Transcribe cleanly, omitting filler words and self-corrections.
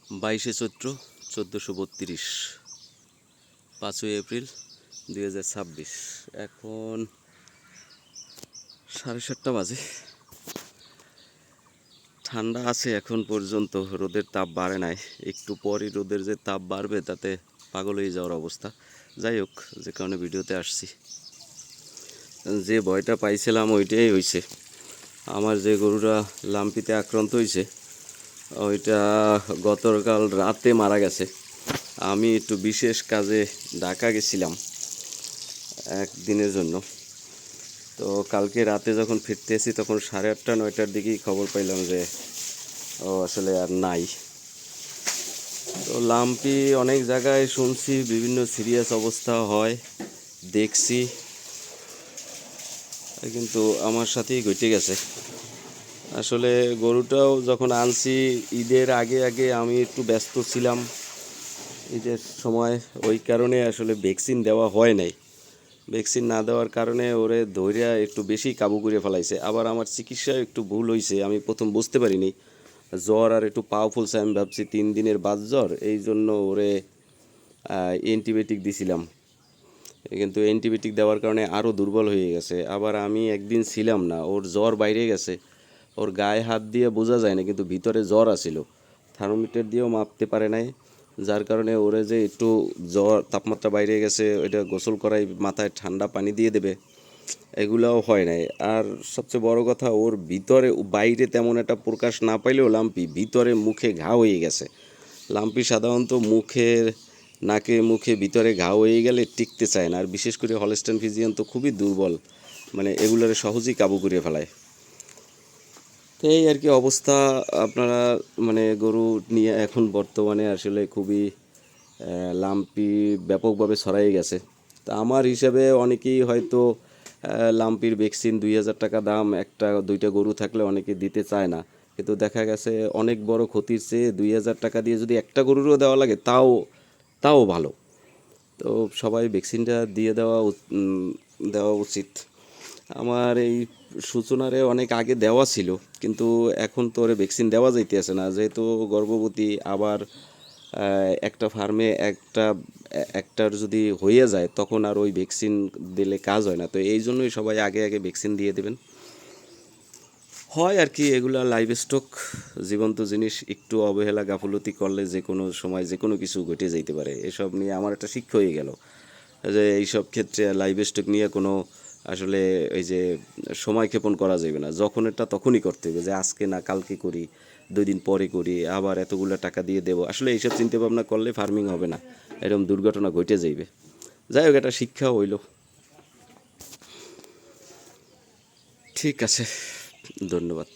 22শে চৈত্র 1432 5ই April 2026। এখন 7:30 বাজে। ঠান্ডা আছে এখন পর্যন্ত, রোদের তাপ বাড়ে নাই। একটু পরই রোদের যে তাপ বাড়বে তাতে পাগল হয়ে যাওয়ার অবস্থা। যাই হোক, যে কারণে ভিডিওতে আসছি, যে ভয়টা পাইছিলাম ওইটাই হয়েছে। আমার যে গরুটা লাম্পিতে আক্রান্ত হয়েছে ওইটা গতকাল রাতে মারা গেছে। আমি একটু বিশেষ কাজে ঢাকা গেছিলাম একদিনের জন্য। তো কালকে রাতে যখন ফিরতেছি তখন 8:30 9টার দিকেই খবর পাইলাম যে ও আসলে আর নাই। তো লাম্পি অনেক জায়গায় শুনছি বিভিন্ন সিরিয়াস অবস্থা হয়, দেখছি, কিন্তু আমার সাথেই ঘটে গেছে। আসলে গরুটাও যখন আনছি ঈদের আগে আগে আমি একটু ব্যস্ত ছিলাম ঈদের সময়, ওই কারণে আসলে ভ্যাকসিন দেওয়া হয় নাই। ভ্যাকসিন না দেওয়ার কারণে ওরে ধৈর্যা একটু বেশি কাবু করে ফেলাইছে। আবার আমার চিকিৎসায় একটু ভুল হয়েছে, আমি প্রথম বুঝতে পারিনি। জ্বর আর একটু পাওয়ারফুল, আমি ভাবছি 3 দিনের বাদ জ্বর, এই জন্য ওরে অ্যান্টিবায়োটিক দিছিলাম, কিন্তু অ্যান্টিবায়োটিক দেওয়ার কারণে আরও দুর্বল হয়ে গেছে। আবার আমি একদিন ছিলাম না, ওর জ্বর বাইরে গেছে, ওর গায়ে হাত দিয়ে বোঝা যায় না কিন্তু ভিতরে জ্বর আছিল, থার্মোমিটার দিয়েও মাপতে পারে নাই। যার কারণে ওরে যে একটু জ্বর, তাপমাত্রা বাইরে গেছে, ওইটা গোসল করাই, মাথায় ঠান্ডা পানি দিয়ে দেবে, এগুলাও হয় নাই। আর সবচেয়ে বড় কথা, ওর ভিতরে, বাইরে তেমন একটা প্রকাশ না পাইলেও লাম্পি ভিতরে মুখে ঘা হয়ে গেছে। লাম্পি সাধারণত মুখের, নাকে মুখে ভিতরে ঘা হয়ে গেলে টিকতে চায় না, আর বিশেষ করে হলস্টাইন ফ্রিজিয়ান তো খুবই দুর্বল, মানে এগুলোরে সহজেই কাবু করে ফেলায়। তো এই আর কি অবস্থা। আপনারা মানে গরু নিয়ে এখন বর্তমানে আসলে খুবই লাম্পি ব্যাপকভাবে ছড়াই গেছে। তা আমার হিসাবে অনেকেই হয়তো লাম্পির ভ্যাকসিন 2,000 টাকা দাম, একটা দুইটা গরু থাকলে অনেকে দিতে চায় না, কিন্তু দেখা গেছে অনেক বড় ক্ষতির চেয়ে 2,000 টাকা দিয়ে যদি একটা গরুরও দেওয়া লাগে তাও তাও ভালো। তো সবাই ভ্যাকসিনটা দিয়ে দেওয়া উচিত। আমার এই সূচনারে অনেক আগে দেওয়া ছিল, কিন্তু এখন তো ওরে ভ্যাকসিন দেওয়া যাইতেছে না, যেহেতু গর্ভবতী। আবার একটা ফার্মে একটার যদি হয়ে যায় তখন আর ওই ভ্যাকসিন দিলে কাজ হয় না। তো এই জন্যই সবাই আগে আগে ভ্যাকসিন দিয়ে দেবেন। হয় আর কি, এগুলা লাইভ স্টক, জীবন্ত জিনিস, একটু অবহেলা গাফলতি করলে যে কোনো সময় যে কোনো কিছু ঘটে যেতে পারে। এসব নিয়ে আমার একটা শিক্ষা হয়ে গেল যে এইসব ক্ষেত্রে লাইভ স্টক নিয়ে কোনো আসলে এই যে সময় ক্ষেপণ করা যাবে না। যখন এটা তখনই করতে হবে, যে আজকে না কালকে করি, 2 দিন পরে করি, আবার এতগুলো টাকা দিয়ে দেবো, আসলে এইসব চিন্তা ভাবনা করলে ফার্মিং হবে না, এরকম দুর্ঘটনা ঘটে যাইবে। যাই হোক, এটা শিক্ষা হইল। ঠিক আছে, ধন্যবাদ।